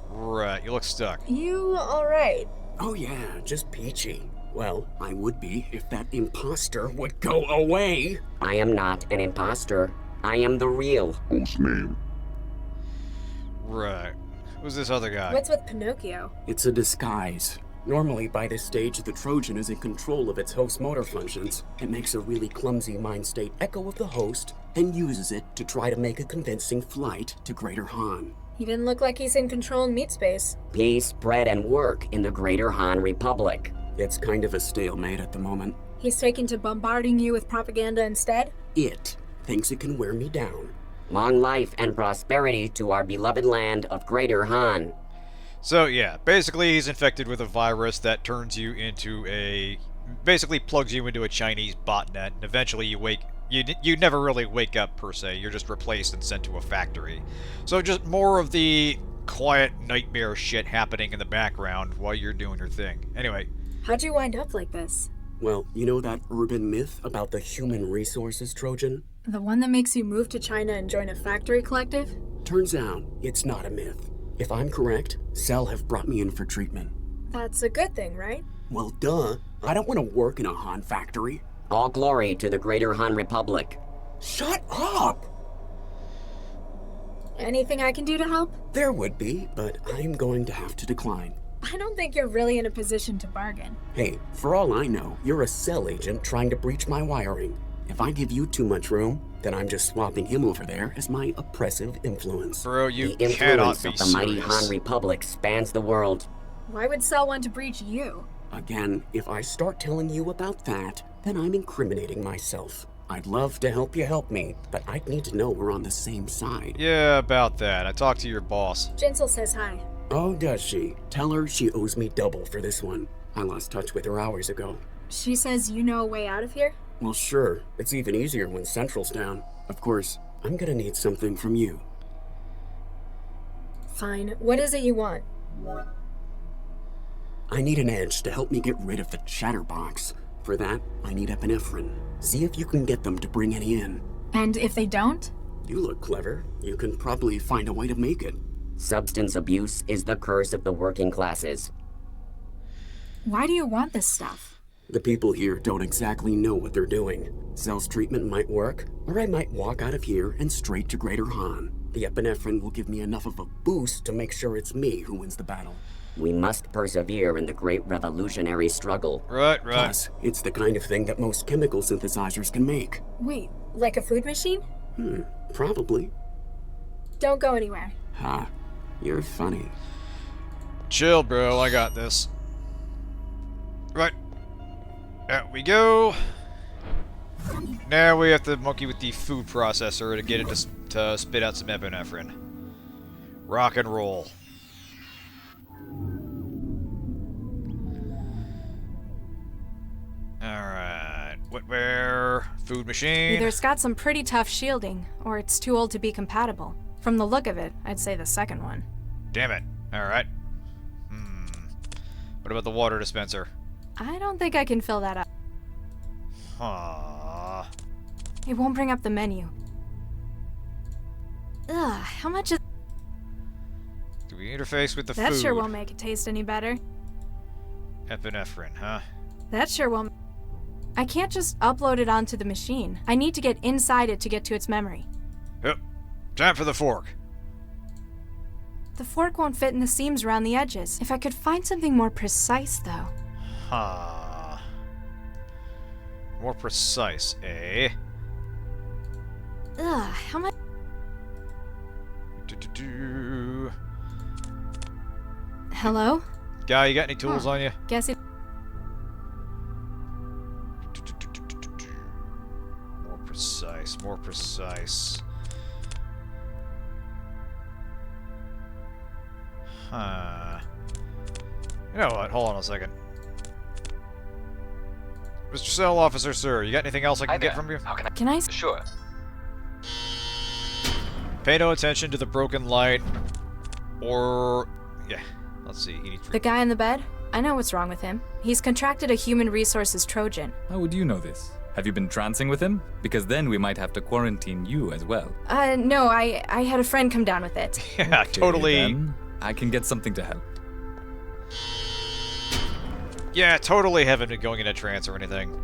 Right, you look stuck. You alright? Oh yeah, just peachy. Well, I would be if that imposter would go away. I am not an imposter. I am the real. Whose name? Right. Who's this other guy? What's with Pinocchio? It's a disguise. Normally, by this stage, the Trojan is in control of its host motor functions. It makes a really clumsy mind state echo of the host, and uses it to try to make a convincing flight to Greater Han. He didn't look like he's in control in meat space. Peace, bread, and work in the Greater Han Republic. It's kind of a stalemate at the moment. He's taken to bombarding you with propaganda instead? It thinks it can wear me down. Long life and prosperity to our beloved land of Greater Han. So, yeah, basically he's infected with a virus that turns you into a... basically plugs you into a Chinese botnet, and eventually you wake... You never really wake up, per se. You're just replaced and sent to a factory. So just more of the quiet nightmare shit happening in the background while you're doing your thing. Anyway. How'd you wind up like this? Well, you know that urban myth about the human resources Trojan? The one that makes you move to China and join a factory collective? Turns out, it's not a myth. If I'm correct, Cell have brought me in for treatment. That's a good thing, right? Well, duh. I don't want to work in a Han factory. All glory to the Greater Han Republic. Shut up! Anything I can do to help? There would be, but I'm going to have to decline. I don't think you're really in a position to bargain. Hey, for all I know, you're a Cell agent trying to breach my wiring. If I give you too much room, then I'm just swapping him over there as my oppressive influence. Bro, you The cannot influence be of the mighty serious. Han Republic spans the world. Why would Cell want to breach you? Again, if I start telling you about that, then I'm incriminating myself. I'd love to help you help me, but I'd need to know we're on the same side. Yeah, about that. I talked to your boss. Jinsel says hi. Oh, does she? Tell her she owes me double for this one. I lost touch with her hours ago. She says you know a way out of here? Well, sure. It's even easier when Central's down. Of course, I'm gonna need something from you. Fine. What is it you want? I need an edge to help me get rid of the chatterbox. For that, I need epinephrine. See if you can get them to bring any in. And if they don't? You look clever. You can probably find a way to make it. Substance abuse is the curse of the working classes. Why do you want this stuff? The people here don't exactly know what they're doing. Cell's treatment might work, or I might walk out of here and straight to Greater Han. The epinephrine will give me enough of a boost to make sure it's me who wins the battle. We must persevere in the great revolutionary struggle. Right. Plus, it's the kind of thing that most chemical synthesizers can make. Wait, like a food machine? Probably. Don't go anywhere. Ha, you're funny. Chill, bro. I got this. Right. There we go. Now we have to monkey with the food processor to get it to spit out some epinephrine. Rock and roll. Alright. Wetware. Food machine. Either it's got some pretty tough shielding, or it's too old to be compatible. From the look of it, I'd say the second one. Damn it. Alright. What about the water dispenser? I don't think I can fill that up. Huh. It won't bring up the menu. Ugh, how much is... Do we interface with the That food? sure won't make it taste any better. Epinephrine, huh? That sure won't... I can't just upload it onto the machine. I need to get inside it to get to its memory. Yep. Time for the fork. The fork won't fit in the seams around the edges. If I could find something more precise, though. Huh. More precise, eh? Ugh, how much... Hello? Guy, you got any tools on you? Guess it... More precise, more precise. Huh. You know what? Hold on a second. Mr. Cell Officer, sir, you got anything else I can get from you? How can I? Can I... Sure. Pay no attention to the broken light. Or... yeah. Let's see. He needs... The guy in the bed? I know what's wrong with him. He's contracted a human resources Trojan. How would you know this? Have you been trancing with him? Because then we might have to quarantine you as well. No, I had a friend come down with it. Yeah, Okay, totally... then I can get something to help. Yeah, totally haven't been going in a trance or anything.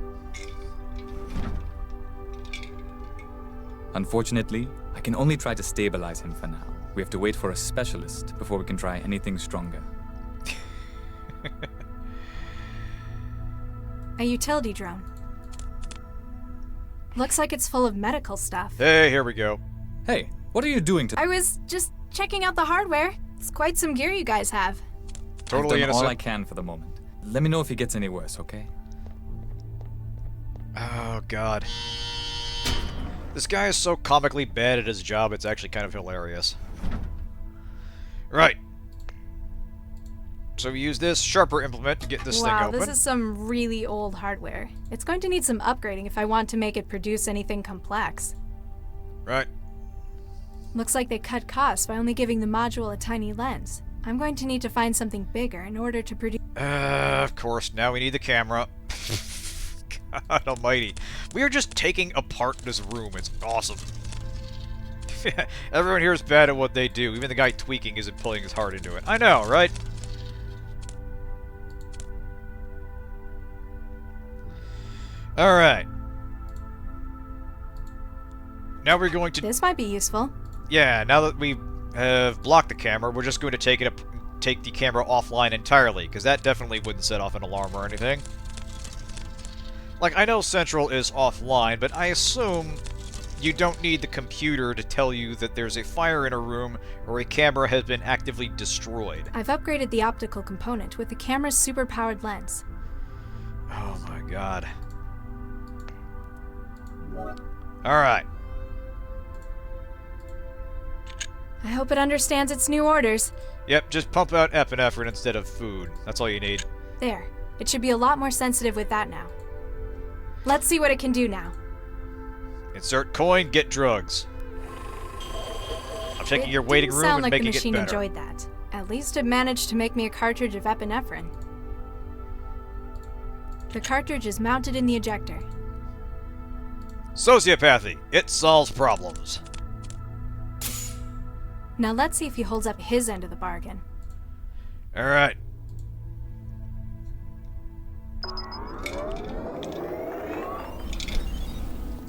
Unfortunately, I can only try to stabilize him for now. We have to wait for a specialist before we can try anything stronger. A utility drone. Looks like it's full of medical stuff. Hey, here we go. Hey, what are you doing to... I was just checking out the hardware. It's quite some gear you guys have. Totally I've done all innocent. I can for the moment. Let me know if he gets any worse, okay? Oh, God. This guy is so comically bad at his job, it's actually kind of hilarious. Right. So we use this sharper implement to get this thing Wow, open. this is some really old hardware. It's going to need some upgrading if I want to make it produce anything complex. Right. Looks like they cut costs by only giving the module a tiny lens. I'm going to need to find something bigger in order to produce... Of course, now we need the camera. God almighty. We are just taking apart this room. It's awesome. Everyone here is bad at what they do. Even the guy tweaking isn't pulling his heart into it. I know, right? Alright. Now we're going to... This might be useful. Yeah, now that we have blocked the camera, we're just going to take the camera offline entirely, because that definitely wouldn't set off an alarm or anything. Like, I know Central is offline, but I assume you don't need the computer to tell you that there's a fire in a room or a camera has been actively destroyed. I've upgraded the optical component with the camera's superpowered lens. Oh my god. Alright. I hope it understands its new orders. Yep, just pump out epinephrine instead of food. That's all you need. There. It should be a lot more sensitive with that now. Let's see what it can do now. Insert coin, get drugs. I'm checking your waiting room and making it better. Sound like the machine enjoyed that. At least it managed to make me a cartridge of epinephrine. The cartridge is mounted in the ejector. Sociopathy. It solves problems. Now let's see if he holds up his end of the bargain. Alright.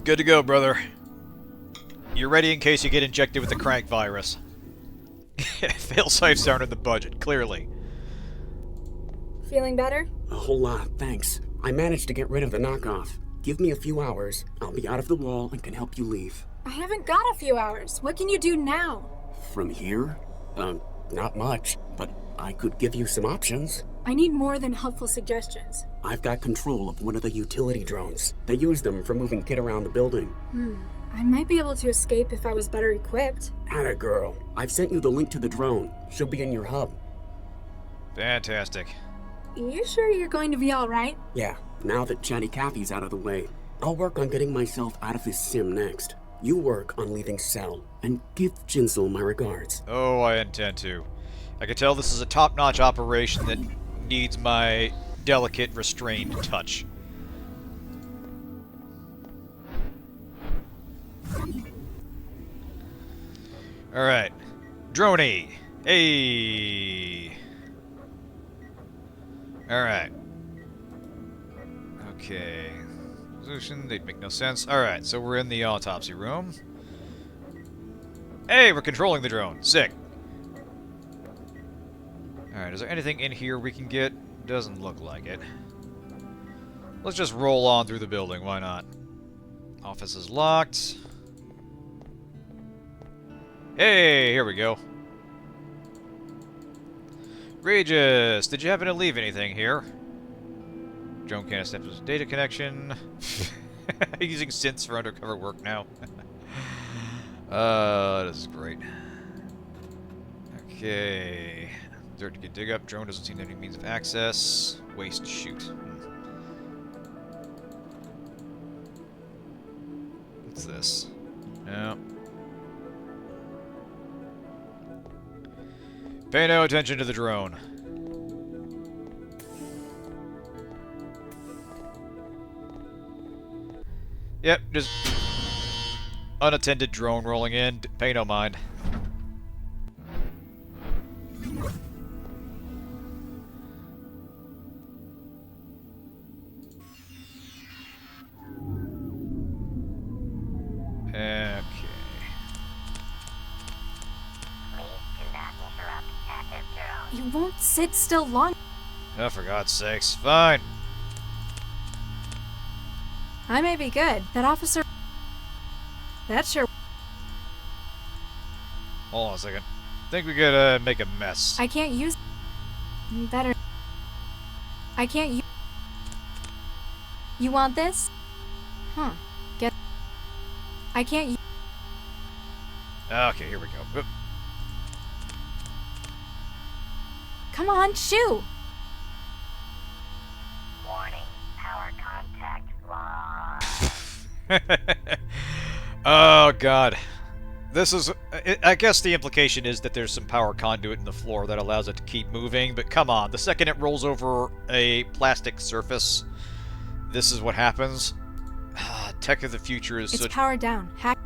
Good to go, brother. You're ready in case you get injected with the crank virus. Failsafes aren't in the budget, clearly. Feeling better? A whole lot, thanks. I managed to get rid of the knockoff. Give me a few hours. I'll be out of the wall and can help you leave. I haven't got a few hours. What can you do now? From here? Not much, but I could give you some options. I need more than helpful suggestions. I've got control of one of the utility drones. They use them for moving Kit around the building. I might be able to escape if I was better equipped. Atta girl. I've sent you the link to the drone. She'll be in your hub. Fantastic. You sure you're going to be alright? Yeah, now that Chatty Cathy's out of the way, I'll work on getting myself out of this sim next. You work on leaving Cell, and give Jinsel my regards. Oh, I intend to. I can tell this is a top-notch operation that needs my delicate, restrained touch. Alright. Droney! Hey! Alright. Okay. Resolution, they'd make no sense. Alright, so we're in the autopsy room. Hey, we're controlling the drone. Sick. Alright, is there anything in here we can get? Doesn't look like it. Let's just roll on through the building, why not? Office is locked. Hey, here we go. Regis, did you happen to leave anything here? Drone can't establish data connection. Using synths for undercover work now. This is great. Okay. Dirt to dig up. Drone doesn't seem to have any means of access. Waste shoot. What's this? No. Pay no attention to the drone. Yep, just unattended drone rolling in. Pay no mind. Okay. You won't sit still long. Oh, for God's sakes. Fine. I may be good. That officer... That's sure... Hold on a second. Think we could make a mess. I can't use... Better... I can't use... You want this? Huh. Get... I can't use... Okay, here we go. Oop. Come on, shoo! Warning, power contact lost. Oh, God. This is... I guess the implication is that there's some power conduit in the floor that allows it to keep moving, but come on, the second it rolls over a plastic surface, this is what happens. Tech of the future is it's such... It's powered down. Hack...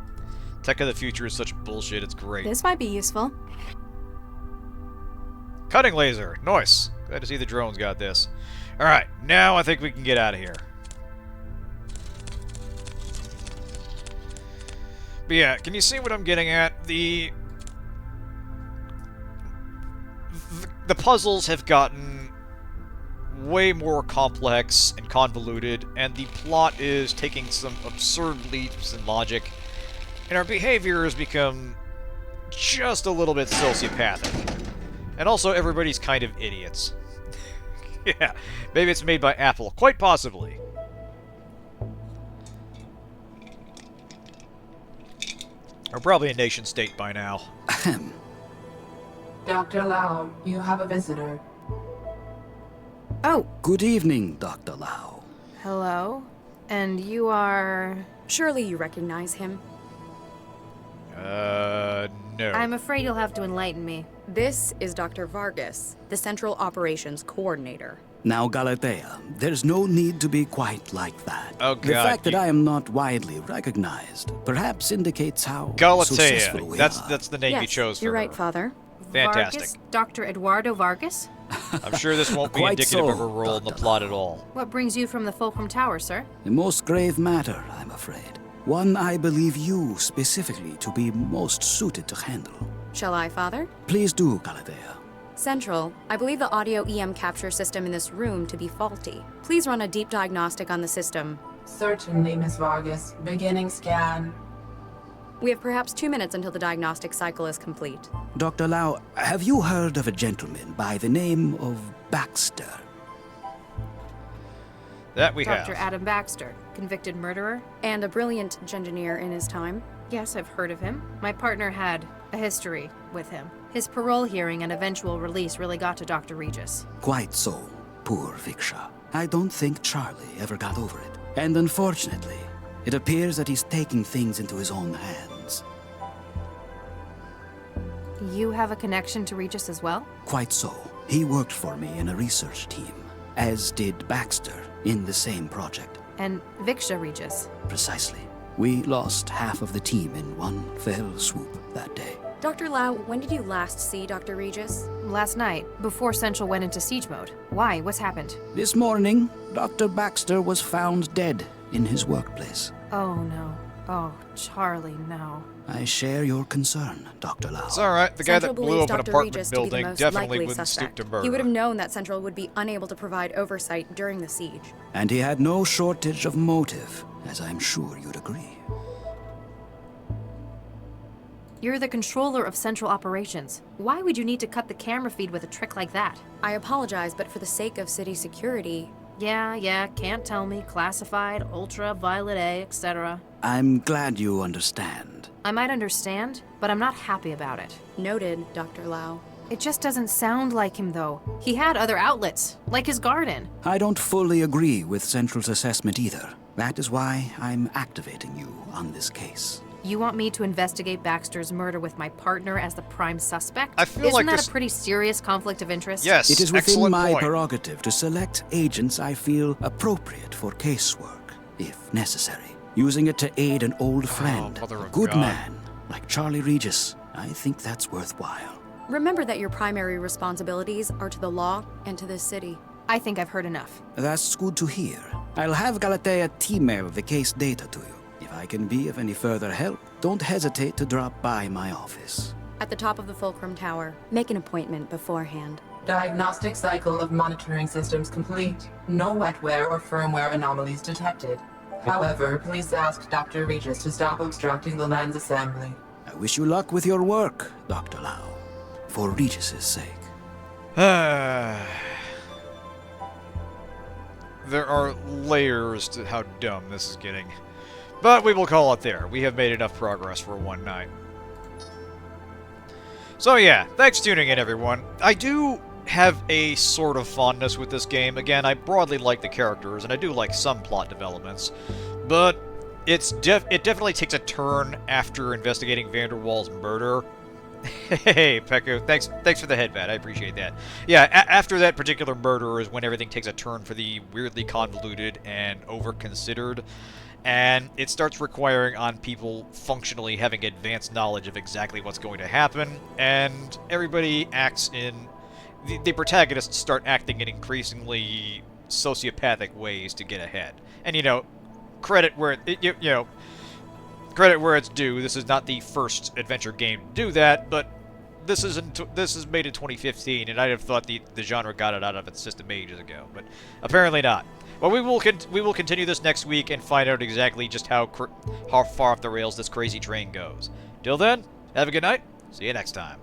Tech of the future is such bullshit, it's great. This might be useful. Cutting laser! Nice! Glad to see the drones got this. Alright, now I think we can get out of here. But yeah, can you see what I'm getting at? The puzzles have gotten way more complex and convoluted, and the plot is taking some absurd leaps in logic, and our behavior has become just a little bit sociopathic. And also, everybody's kind of idiots. Yeah, maybe it's made by Apple. Quite possibly. Or probably a nation-state by now. Dr. Lau, you have a visitor. Oh! Good evening, Dr. Lau. Hello? And you are... Surely you recognize him. No. I'm afraid you'll have to enlighten me. This is Dr. Vargas, the Central Operations Coordinator. Now, Galatea, there's no need to be quite like that. Oh, God. The fact that I am not widely recognized perhaps indicates how Galatea. successful we are. That's the name you chose for You're her. right, Father. Fantastic. Vargas? Dr. Eduardo Vargas? I'm sure this won't be Quite indicative so, of her role in the plot at all. What brings you from the Fulcrum Tower, sir? A most grave matter, I'm afraid. One I believe you specifically to be most suited to handle. Shall I, Father? Please do, Galatea. Central, I believe the audio EM capture system in this room to be faulty. Please run a deep diagnostic on the system. Certainly, Miss Vargas. Beginning scan. We have perhaps 2 minutes until the diagnostic cycle is complete. Dr. Lau, have you heard of a gentleman by the name of Baxter? That we Dr. have. Adam Baxter, convicted murderer? And a brilliant engineer in his time. Yes, I've heard of him. My partner had a history with him. His parole hearing and eventual release really got to Dr. Regis. Quite so, poor Viksha. I don't think Charlie ever got over it. And unfortunately, it appears that he's taking things into his own hands. You have a connection to Regis as well? Quite so. He worked for me in a research team, as did Baxter in the same project. And Viksha Regis? Precisely. We lost half of the team in one fell swoop that day. Dr. Lau, when did you last see Dr. Regis? Last night, before Central went into siege mode. Why? What's happened? This morning, Dr. Baxter was found dead in his workplace. Oh, no. Oh, Charlie, no. I share your concern, Dr. Lau. It's alright, the guy Central that blew up believes an Dr. apartment Regis to be the building most definitely likely wouldn't stoop suspect. to murder. He would have known that Central would be unable to provide oversight during the siege. And he had no shortage of motive, as I'm sure you'd agree. You're the controller of Central Operations. Why would you need to cut the camera feed with a trick like that? I apologize, but for the sake of city security... Yeah, can't tell me. Classified, ultra, violet A, etc. I'm glad you understand. I might understand, but I'm not happy about it. Noted, Dr. Lau. It just doesn't sound like him, though. He had other outlets, like his garden. I don't fully agree with Central's assessment either. That is why I'm activating you on this case. You want me to investigate Baxter's murder with my partner as the prime suspect? I feel Isn't like that this... a pretty serious conflict of interest? Yes, It is within excellent my point. prerogative to select agents I feel appropriate for casework, if necessary. Using it to aid an old friend, Mother of a good God. man, like Charlie Regis, I think that's worthwhile. Remember that your primary responsibilities are to the law and to this city. I think I've heard enough. That's good to hear. I'll have Galatea email the case data to you. If I can be of any further help, don't hesitate to drop by my office. At the top of the Fulcrum Tower. Make an appointment beforehand. Diagnostic cycle of monitoring systems complete. No wetware or firmware anomalies detected. However, please ask Dr. Regis to stop obstructing the lens assembly. I wish you luck with your work, Dr. Lau. For Regis's sake. There are layers to how dumb this is getting. But we will call it there. We have made enough progress for one night. So yeah, thanks for tuning in, everyone. I do have a sort of fondness with this game. Again, I broadly like the characters, and I do like some plot developments. But it definitely takes a turn after investigating Vanderwall's murder. Hey, Pekko, thanks for the headband. I appreciate that. Yeah, after that particular murder is when everything takes a turn for the weirdly convoluted and over-considered. And it starts requiring on people functionally having advanced knowledge of exactly what's going to happen, and everybody acts in... The protagonists start acting in increasingly sociopathic ways to get ahead. And, you know, credit where credit where it's due. This is not the first adventure game to do that, but this is made in 2015, and I'd have thought the genre got it out of its system ages ago, but apparently not. Well, we will continue this next week and find out exactly just how far off the rails this crazy train goes. Till then, have a good night. See you next time.